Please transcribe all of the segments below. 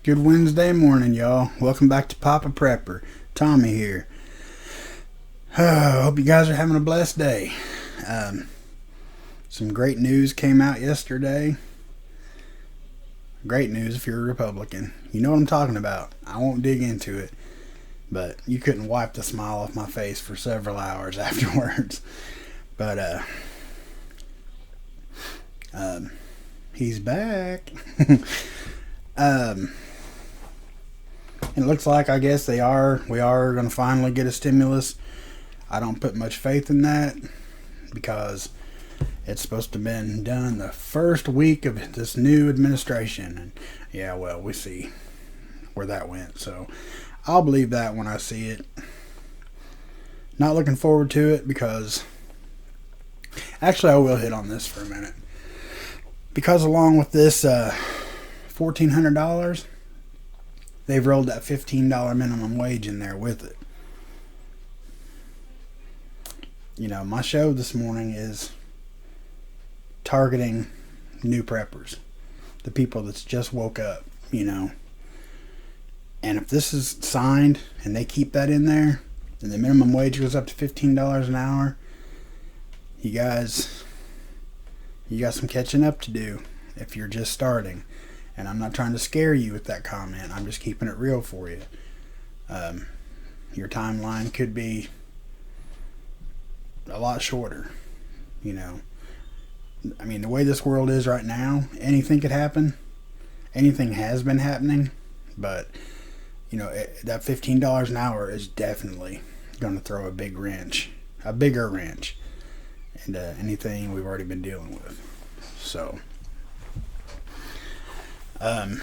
Good Wednesday morning, y'all. Welcome back to Papa Prepper. Tommy here. Hope you guys are having a blessed day. Some great news came out yesterday. Great news if you're a Republican. You know what I'm talking about. I won't dig into it. But you couldn't wipe the smile off my face for several hours afterwards. But, he's back. It looks like, I guess we are going to finally get a stimulus. I don't put much faith in that because it's supposed to have been done the first week of this new administration. And yeah, well, we see where that went. So I'll believe that when I see it. Not looking forward to it because actually I will hit on this for a minute. Because along with this $1,400, they've rolled that $15 minimum wage in there with it. You know, my show this morning is targeting new preppers, the people that's just woke up, you know. And if this is signed and they keep that in there, and the minimum wage goes up to $15 an hour, you guys, you got some catching up to do if you're just starting. And I'm not trying to scare you with that comment. I'm just keeping it real for you. Your timeline could be a lot shorter. You know, I mean, the way this world is right now, anything could happen. Anything has been happening. But, you know, that $15 an hour is definitely going to throw a bigger wrench into anything we've already been dealing with. So, I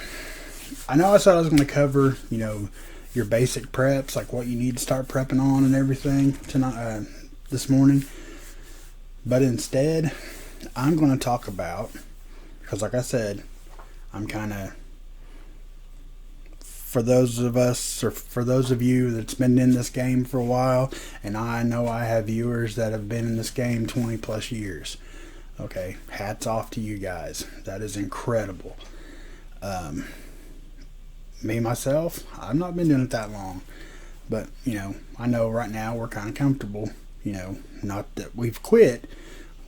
know I said I was going to cover, you know, your basic preps, like what you need to start prepping on and everything tonight, this morning. But instead, I'm going to talk about, because like I said, I'm kind of, for those of us, or for those of you that's been in this game for a while, and I know I have viewers that have been in this game 20 plus years. Okay, hats off to you guys. That is incredible. Me, myself, I've not been doing it that long. But, you know, I know right now we're kind of comfortable. You know, not that we've quit.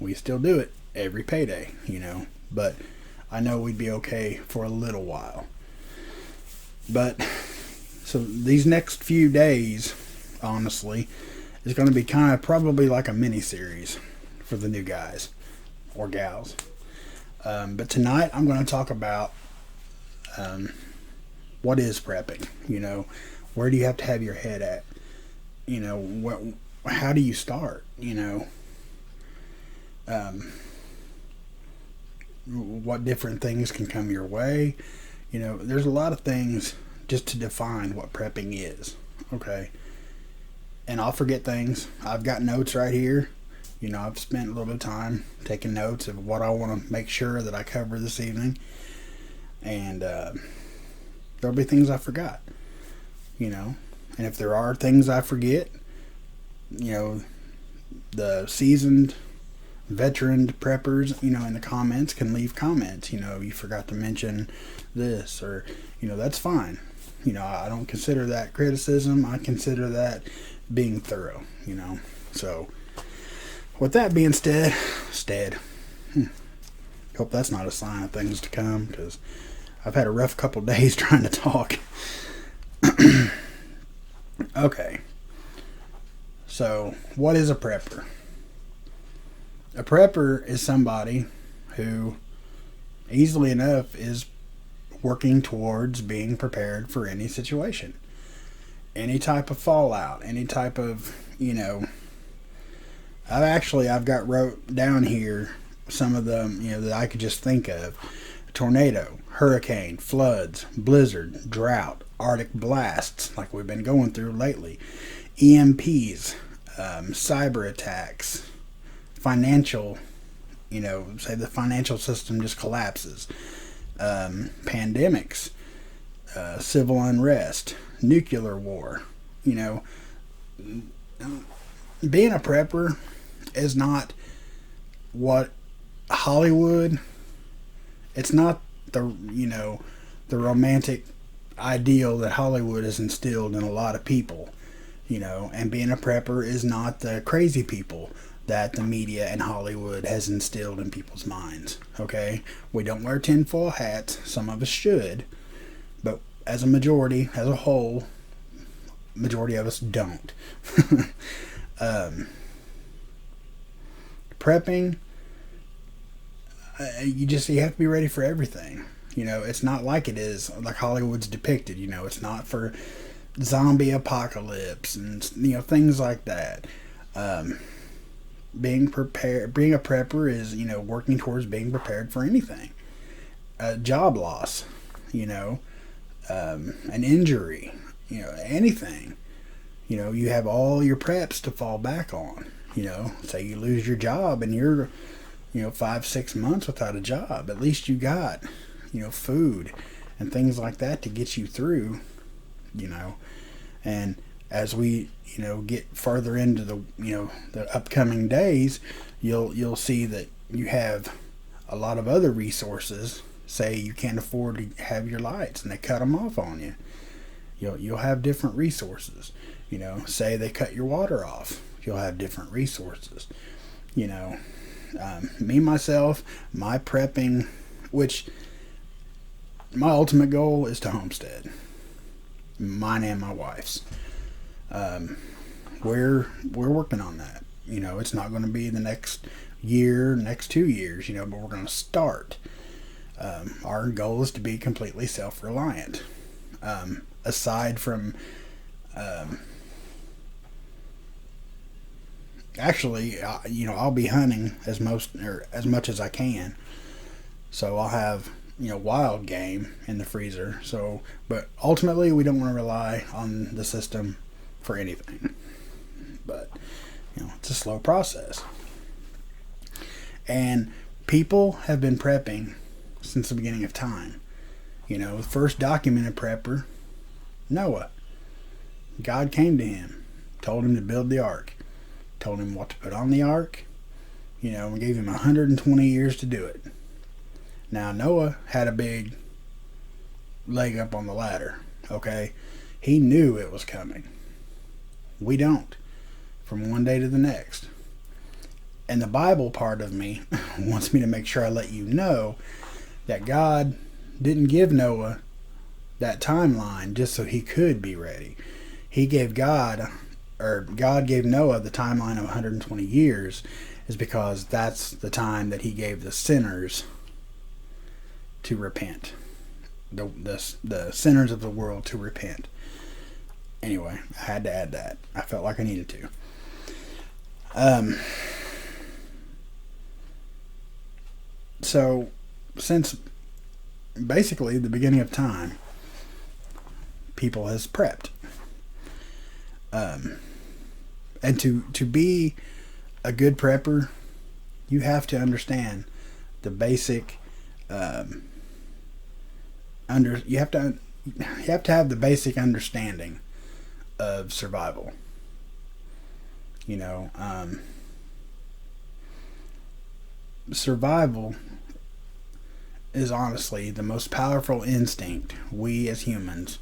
We still do it every payday, you know. But I know we'd be okay for a little while. But, so these next few days, honestly, is going to be kind of probably like a mini-series for the new guys or gals. But tonight I'm going to talk about what is prepping. You know, where do you have to have your head at? You know, how do you start? You know, what different things can come your way? You know, there's a lot of things just to define what prepping is. Okay, and I'll forget things. I've got notes right here. You know, I've spent a little bit of time taking notes of what I want to make sure that I cover this evening. And there'll be things I forgot, you know. And if there are things I forget, you know, the seasoned, veteran preppers, you know, in the comments can leave comments. You know, you forgot to mention this, or, you know, that's fine. You know, I don't consider that criticism. I consider that being thorough, you know. So, with that being said, hope that's not a sign of things to come, because I've had a rough couple days trying to talk. Okay. So, what is a prepper? A prepper is somebody who, easily enough, is working towards being prepared for any situation. Any type of fallout, any type of, you know, I've got wrote down here some of them, you know, that I could just think of. Tornado, hurricane, floods, blizzard, drought, Arctic blasts, like we've been going through lately, EMPs, cyber attacks, financial, you know, say the financial system just collapses, pandemics, civil unrest, nuclear war. You know, being a prepper is not what Hollywood, it's not the, you know, the romantic ideal that Hollywood has instilled in a lot of people, and being a prepper is not the crazy people that the media and Hollywood has instilled in people's minds. Okay, we don't wear tinfoil hats. Some of us should, but as a majority, as a whole, majority of us don't. Prepping, you have to be ready for everything. It's not like it is like Hollywood's depicted. It's not for zombie apocalypse and things like that. Being prepared, being a prepper is working towards being prepared for anything. Job loss, an injury, anything. You have all your preps to fall back on. Say you lose your job and you're 5-6 months without a job. At least you got food and things like that to get you through. And as we get further into the upcoming days, you'll see that you have a lot of other resources. Say you can't afford to have your lights and they cut them off on you. You'll have different resources. Say they cut your water off, you'll have different resources. Me myself, my prepping, which my ultimate goal is to homestead, mine and my wife's. We're working on that. It's not going to be the next year, next 2 years, but we're going to start. Our goal is to be completely self-reliant. Aside from, actually, I'll be hunting as much as I can. So I'll have, wild game in the freezer. So, but ultimately we don't want to rely on the system for anything. But, it's a slow process. And people have been prepping since the beginning of time. The first documented prepper, Noah. God came to him, told him to build the ark, told him what to put on the ark, and gave him 120 years to do it. Now, Noah had a big leg up on the ladder, okay? He knew it was coming. We don't, from one day to the next. And the Bible part of me wants me to make sure I let you know that God didn't give Noah that timeline just so he could be ready. God gave Noah the timeline of 120 years is because that's the time that he gave the sinners to repent. The sinners of the world to repent. Anyway, I had to add that. I felt like I needed to. So, since basically the beginning of time, people has prepped. And to be a good prepper, you have to understand the basic you have to have the basic understanding of survival. Survival is honestly the most powerful instinct we as humans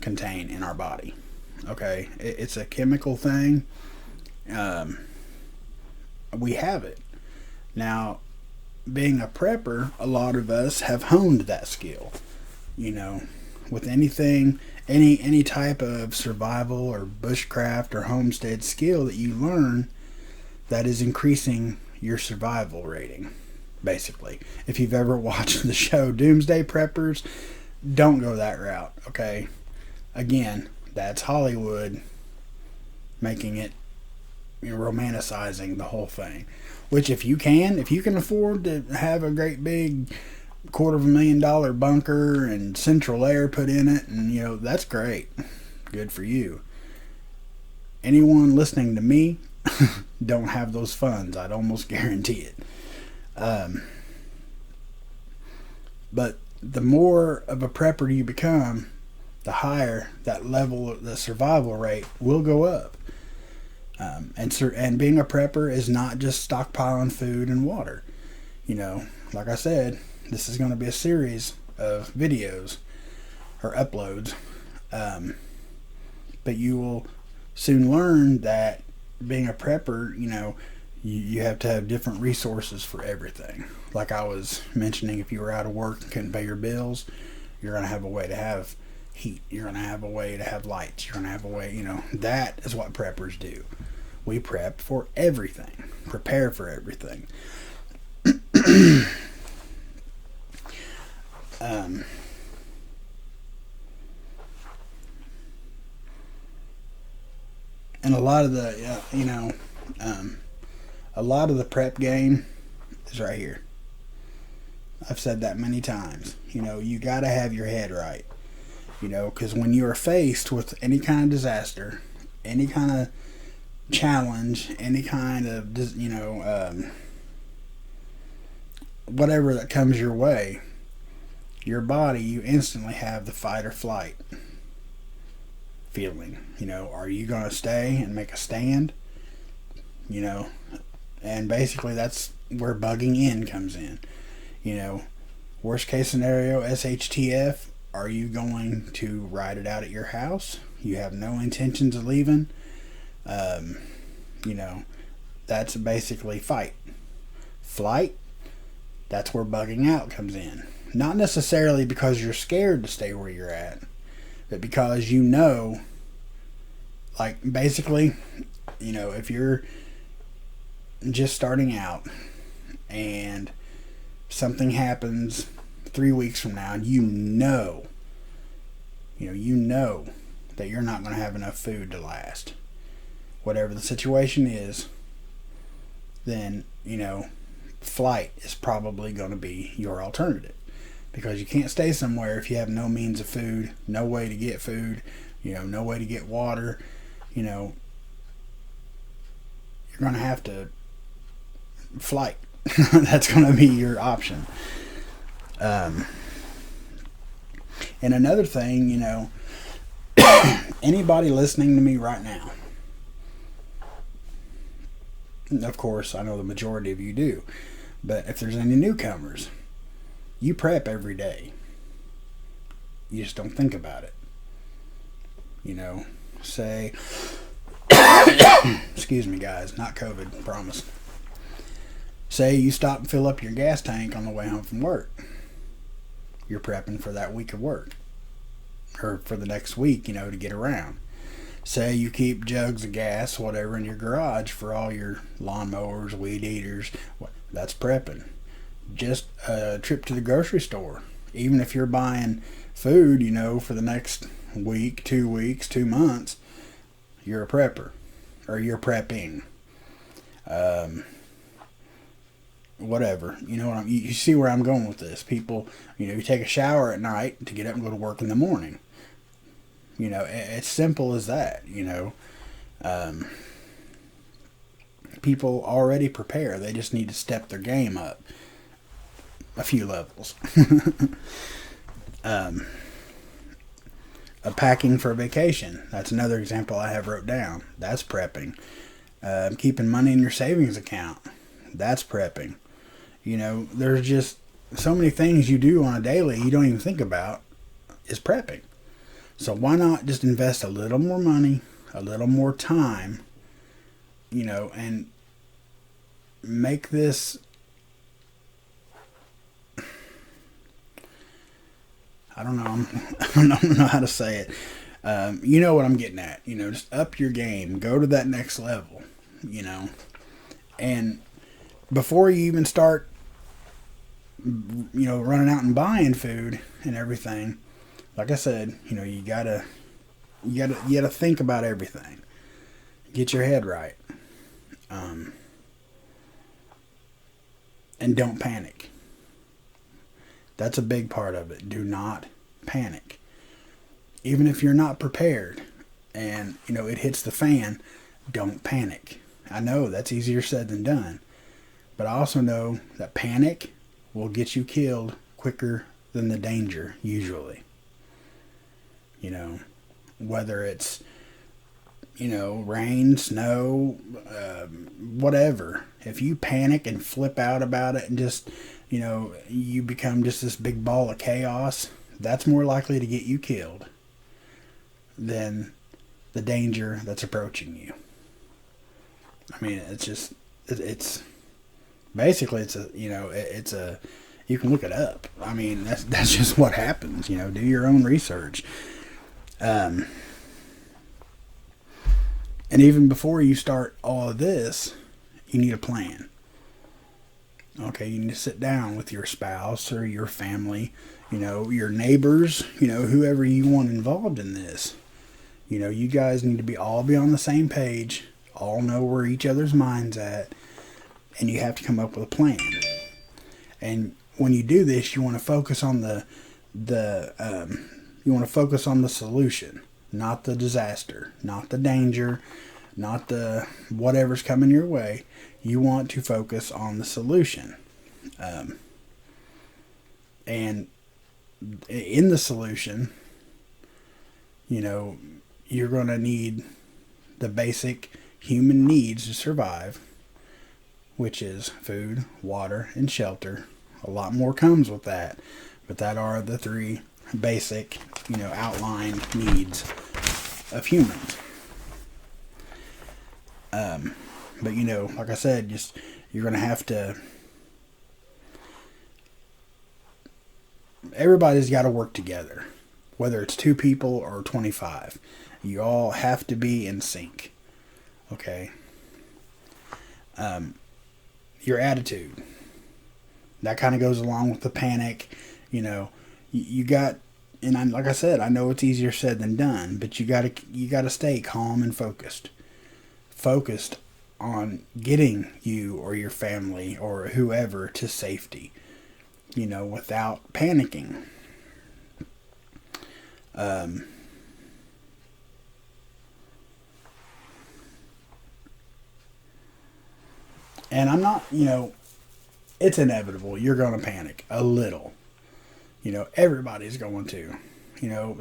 contain in our body. Okay, it's a chemical thing. We have it. Now, being a prepper, a lot of us have honed that skill. With anything, any type of survival or bushcraft or homestead skill that you learn, that is increasing your survival rating. Basically, if you've ever watched the show Doomsday Preppers, don't go that route. Okay, again, that's Hollywood making it, romanticizing the whole thing. Which if you can afford to have a great big $250,000 bunker and central air put in it, and that's great. Good for you. Anyone listening to me don't have those funds. I'd almost guarantee it. But the more of a prepper you become, the higher that level of the survival rate will go up. And being a prepper is not just stockpiling food and water. Like I said, this is going to be a series of videos or uploads. But you will soon learn that being a prepper, you have to have different resources for everything. Like I was mentioning, if you were out of work and couldn't pay your bills, you're going to have a way to have heat. You're going to have a way to have lights. You're going to have a way, that is what preppers do. We prep for everything, prepare for everything. And a lot of the, a lot of the prep game is right here. I've said that many times. You got to have your head right. Because when you are faced with any kind of disaster, any kind of challenge, any kind of, whatever that comes your way, your body, you instantly have the fight or flight feeling. Are you going to stay and make a stand? And basically that's where bugging in comes in. Worst case scenario, SHTF, are you going to ride it out at your house? You have no intentions of leaving. That's basically fight. Flight, that's where bugging out comes in. Not necessarily because you're scared to stay where you're at, but because like basically, if you're just starting out and something happens 3 weeks from now, and you know that you're not going to have enough food to last. Whatever the situation is, then, flight is probably going to be your alternative. Because you can't stay somewhere if you have no means of food, no way to get food, no way to get water. You're going to have to flight. That's going to be your option. And another thing, anybody listening to me right now, of course, I know the majority of you do, but if there's any newcomers, you prep every day. You just don't think about it. Say, excuse me guys, not COVID, promise. Say you stop and fill up your gas tank on the way home from work. You're prepping for that week of work. Or for the next week, to get around. Say you keep jugs of gas, whatever, in your garage for all your lawnmowers, weed eaters. That's prepping. Just a trip to the grocery store. Even if you're buying food, for the next week, 2 weeks, 2 months, you're a prepper. Or you're prepping. Whatever. You see where I'm going with this. People, you take a shower at night to get up and go to work in the morning. It's simple as that, people already prepare. They just need to step their game up a few levels. Packing for a vacation. That's another example I have wrote down. That's prepping. Keeping money in your savings account. That's prepping. There's just so many things you do on a daily you don't even think about is prepping. So why not just invest a little more money, a little more time, and make this, I don't know, I don't know how to say it. You know what I'm getting at. Just up your game, go to that next level, and before you even start, running out and buying food and everything, like I said, you gotta think about everything. Get your head right. And don't panic. That's a big part of it. Do not panic. Even if you're not prepared and, it hits the fan, don't panic. I know that's easier said than done. But I also know that panic will get you killed quicker than the danger, usually. Whether it's, rain, snow, whatever. If you panic and flip out about it and just, you become just this big ball of chaos, that's more likely to get you killed than the danger that's approaching you. I mean, it's basically, it's a, you can look it up. I mean, that's just what happens. Do your own research. And even before you start all of this, you need a plan. Okay, you need to sit down with your spouse or your family, your neighbors, whoever you want involved in this. You guys need to all be on the same page, all know where each other's mind's at, and you have to come up with a plan. And when you do this, you want to focus on you want to focus on the solution, not the disaster, not the danger, not the whatever's coming your way. You want to focus on the solution. And in the solution, you're going to need the basic human needs to survive, which is food, water, and shelter. A lot more comes with that, but that are the three basic, outlined needs of humans. But like I said, you're going to have to. Everybody's got to work together, whether it's 2 people or 25. You all have to be in sync. Okay. Your attitude. That kind of goes along with the panic. You got, and like I said, I know it's easier said than done, but you gotta stay calm and focused. Focused on getting you or your family or whoever to safety, without panicking. And I'm not, it's inevitable. You're going to panic a little. Everybody's going to.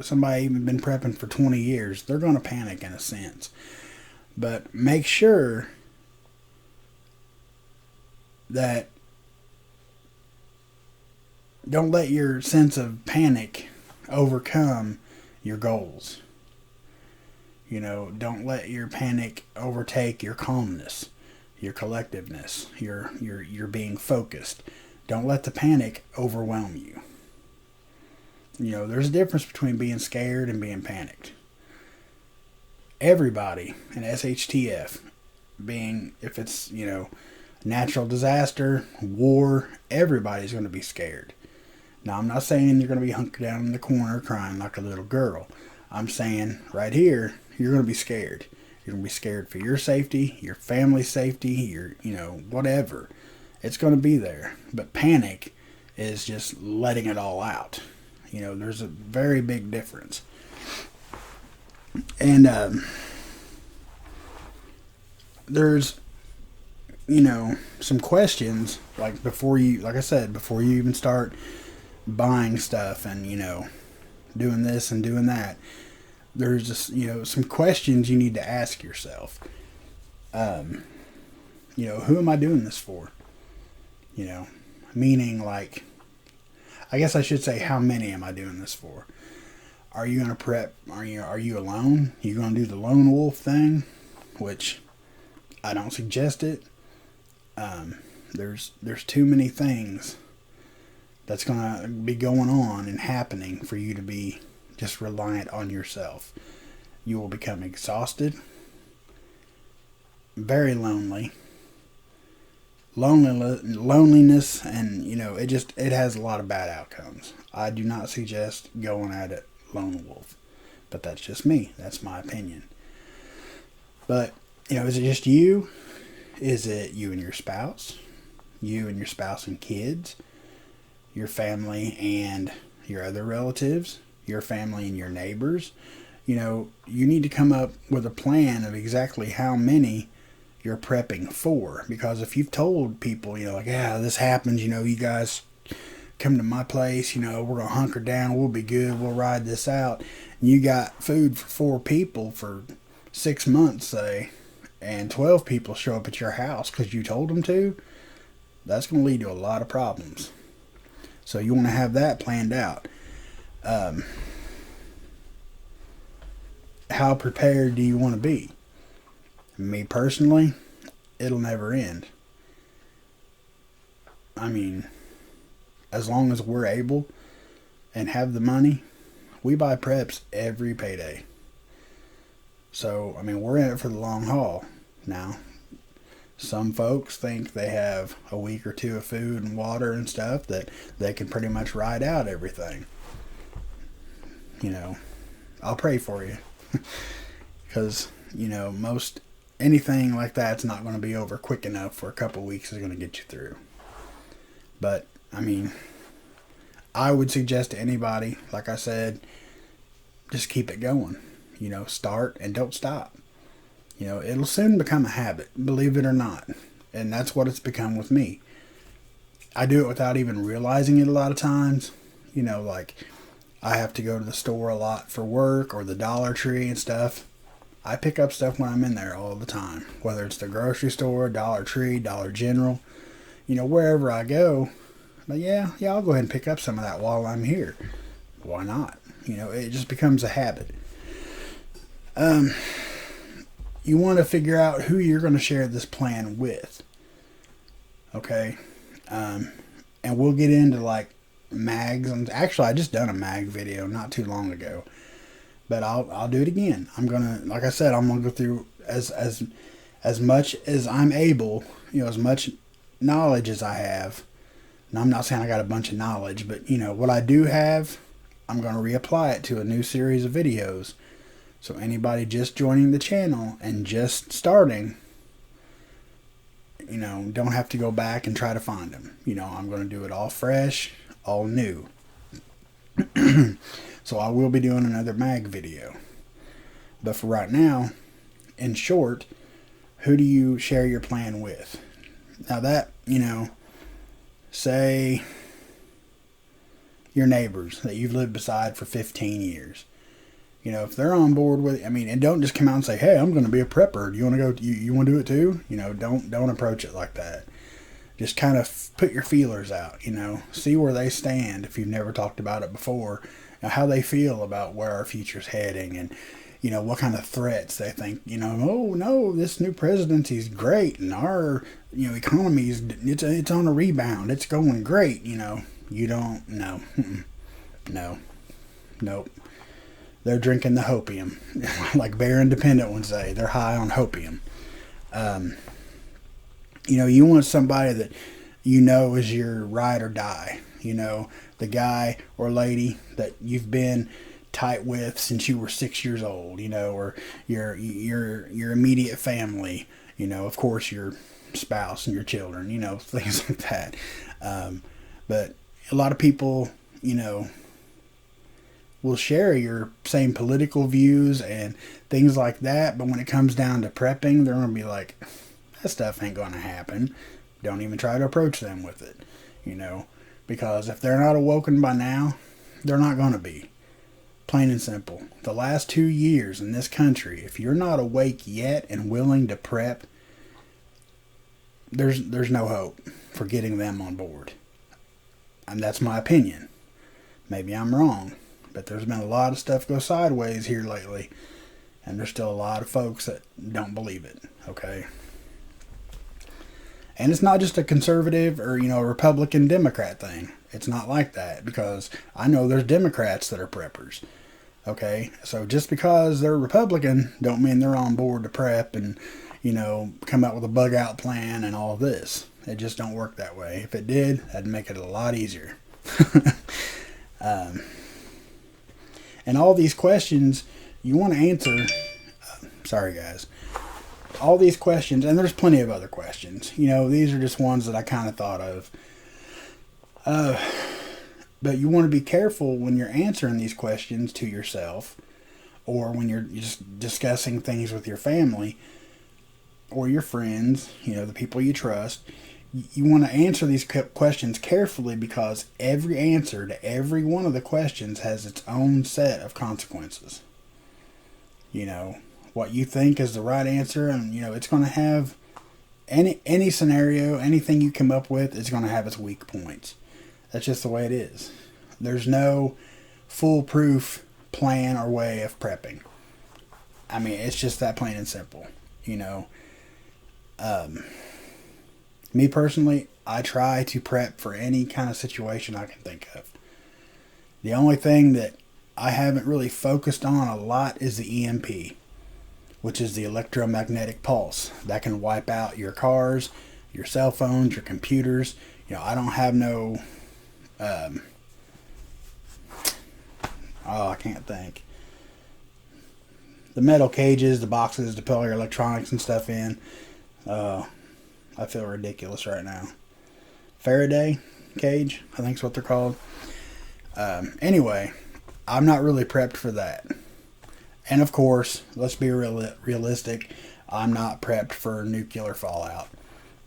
Somebody even been prepping for 20 years, they're going to panic in a sense. But make sure that don't let your sense of panic overcome your goals. Don't let your panic overtake your calmness, your collectiveness, your being focused. Don't let the panic overwhelm you. There's a difference between being scared and being panicked. Everybody in SHTF, if it's, natural disaster, war, everybody's going to be scared. Now, I'm not saying you're going to be hunkered down in the corner crying like a little girl. I'm saying right here, you're going to be scared. You're going to be scared for your safety, your family's safety, your, whatever. It's going to be there. But panic is just letting it all out. There's a very big difference. And there's, some questions, like I said, before you even start buying stuff and, doing this and doing that. There's just, some questions you need to ask yourself. Who am I doing this for? Meaning I guess I should say, how many am I doing this for? Are you going to prep? Are you alone? You going to do the lone wolf thing? Which I don't suggest it. There's too many things that's going to be going on and happening for you to be just reliant on yourself. You will become exhausted, very lonely. Loneliness, and it has a lot of bad outcomes. I do not suggest going at it lone wolf, but that's just me. That's my opinion. But is it just you? Is it you and your spouse? You and your spouse and kids? Your family and your other relatives? Your family and your neighbors? You need to come up with a plan of exactly how many you're prepping for. Because if you've told people, this happens, you guys come to my place, we're going to hunker down, we'll be good, we'll ride this out. And you got food for 4 people for 6 months, say, and 12 people show up at your house because you told them to, that's going to lead to a lot of problems. So you want to have that planned out. How prepared do you want to be? Me personally, it'll never end. I mean, as long as we're able and have the money, we buy preps every payday. So, I mean, we're in it for the long haul. Now, some folks think they have a week or two of food and water and stuff that they can pretty much ride out everything. You know, I'll pray for you. Because, you know, most anything like that's not going to be over quick enough for a couple weeks is going to get you through. But, I mean, I would suggest to anybody, like I said, just keep it going. You know, start and don't stop. You know, it'll soon become a habit, believe it or not. And that's what it's become with me. I do it without even realizing it a lot of times. You know, like I have to go to the store a lot for work or the Dollar Tree and stuff. I pick up stuff when I'm in there all the time. Whether it's the grocery store, Dollar Tree, Dollar General. You know, wherever I go. But yeah, I'll go ahead and pick up some of that while I'm here. Why not? You know, it just becomes a habit. You want to figure out who you're going to share this plan with. Okay? And we'll get into like mags. And actually, I just done a mag video not too long ago. But I'll do it again. I'm going to, like I said, I'm going to go through as much as I'm able, you know, as much knowledge as I have. And I'm not saying I got a bunch of knowledge, but, you know, what I do have, I'm going to reapply it to a new series of videos. So anybody just joining the channel and just starting, you know, don't have to go back and try to find them. You know, I'm going to do it all fresh, all new. So I will be doing another mag video. But for right now, in short, who do you share your plan with? Now that, you know, say your neighbors that you've lived beside for 15 years. You know, if they're on board with it, I mean, and don't just come out and say, hey, I'm going to be a prepper. Do you want to go, you want to do it too? You know, don't approach it like that. Just kind of put your feelers out, you know, see where they stand if you've never talked about it before, and how they feel about where our future's heading, and, you know, what kind of threats they think, you know, oh no, this new presidency's great, and our, you know, economy's, it's on a rebound, it's going great, you know. You don't, no, no, nope. They're drinking the hopium, like Bear Independent would say. They're high on hopium. You know, you want somebody that you know is your ride or die. You know, the guy or lady that you've been tight with since you were 6 years old. You know, or your immediate family. You know, of course, your spouse and your children. You know, things like that. But a lot of people, you know, will share your same political views and things like that, but when it comes down to prepping, they're going to be like, that stuff ain't going to happen. Don't even try to approach them with it, you know, because if they're not awoken by now, they're not going to be. Plain and simple. The last 2 years in this country, if you're not awake yet and willing to prep, there's no hope for getting them on board. And that's my opinion. Maybe I'm wrong. But there's been a lot of stuff go sideways here lately. And there's still a lot of folks that don't believe it. Okay? And it's not just a conservative or, you know, Republican Democrat thing. It's not like that. Because I know there's Democrats that are preppers. Okay? So just because they're Republican don't mean they're on board to prep and, you know, come up with a bug out plan and all this. It just don't work that way. If it did, that'd make it a lot easier. And all these questions you want to answer, sorry guys, all these questions, and there's plenty of other questions. You know, these are just ones that I kind of thought of. But you want to be careful when you're answering these questions to yourself, or when you're just discussing things with your family or your friends, you know, the people you trust. You want to answer these questions carefully because every answer to every one of the questions has its own set of consequences. You know, what you think is the right answer, and, you know, it's going to have any scenario, anything you come up with is going to have its weak points. That's just the way it is. There's no foolproof plan or way of prepping. I mean, it's just that plain and simple. You know, me personally, I try to prep for any kind of situation I can think of. The only thing that I haven't really focused on a lot is the EMP, which is the electromagnetic pulse. That can wipe out your cars, your cell phones, your computers. You know, I don't have no, I can't think. The metal cages, the boxes to put all your electronics and stuff in. I feel ridiculous right now. Faraday cage, I think is what they're called. Anyway, I'm not really prepped for that. And of course, let's be realistic, I'm not prepped for nuclear fallout.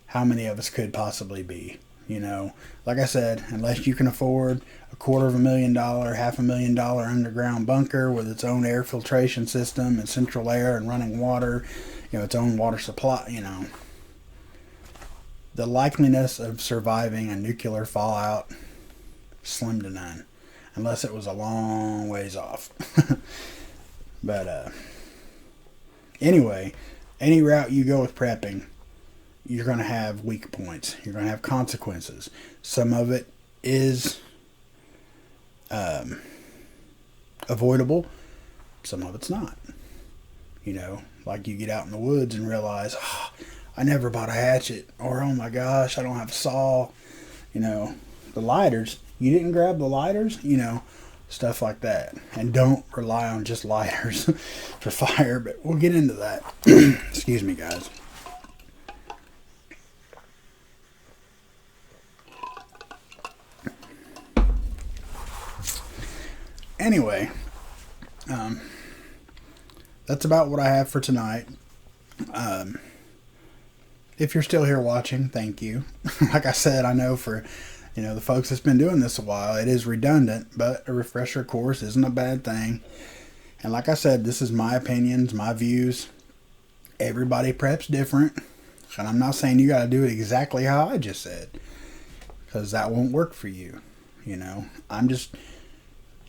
How many of us could possibly be? You know, like I said, unless you can afford $250,000, $500,000 underground bunker with its own air filtration system and central air and running water, you know, its own water supply, you know, the likeliness of surviving a nuclear fallout, slim to none, unless it was a long ways off. But anyway, any route you go with prepping, you're going to have weak points. You're going to have consequences. Some of it is avoidable. Some of it's not. You know, like you get out in the woods and realize, oh, I never bought a hatchet. Or, oh my gosh, I don't have a saw. You know, the lighters. You didn't grab the lighters? You know, stuff like that. And don't rely on just lighters for fire. But we'll get into that. Excuse me, guys. Anyway, that's about what I have for tonight. If you're still here watching, thank you. Like I said, I know for, you know, the folks that's been doing this a while, it is redundant, but a refresher course isn't a bad thing. And like I said, this is my opinions, my views. Everybody preps different. And I'm not saying you got to do it exactly how I just said, because that won't work for you. You know, I'm just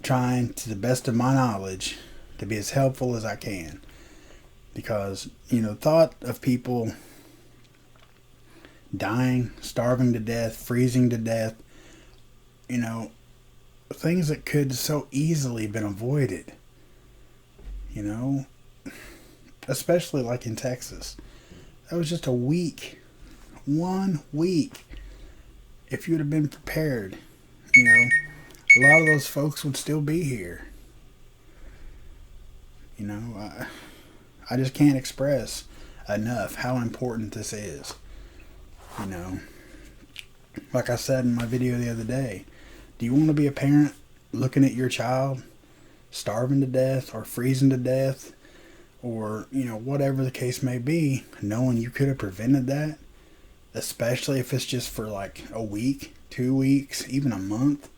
trying to the best of my knowledge to be as helpful as I can, because, you know, thought of people dying, starving to death, freezing to death, you know, things that could so easily been avoided, you know, especially like in Texas. That was just a week, 1 week. If you would have been prepared, you know, a lot of those folks would still be here. You know, I just can't express enough how important this is. You know, like I said in my video the other day, do you want to be a parent looking at your child starving to death or freezing to death, or, you know, whatever the case may be, knowing you could have prevented that, especially if it's just for like a week, 2 weeks, even a month,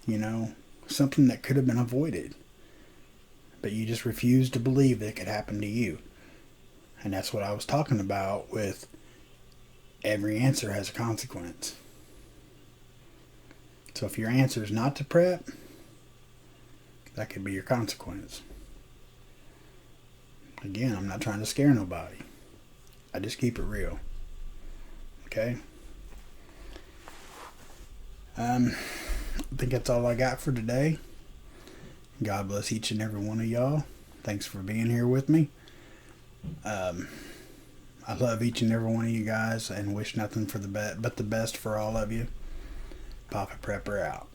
you know, something that could have been avoided, but you just refuse to believe that it could happen to you. And that's what I was talking about with every answer has a consequence. So if your answer is not to prep, that could be your consequence. Again, I'm not trying to scare nobody. I just keep it real. Okay? I think that's all I got for today. God bless each and every one of y'all. Thanks for being here with me. I love each and every one of you guys and wish nothing for the but the best for all of you. Papa Prepper out.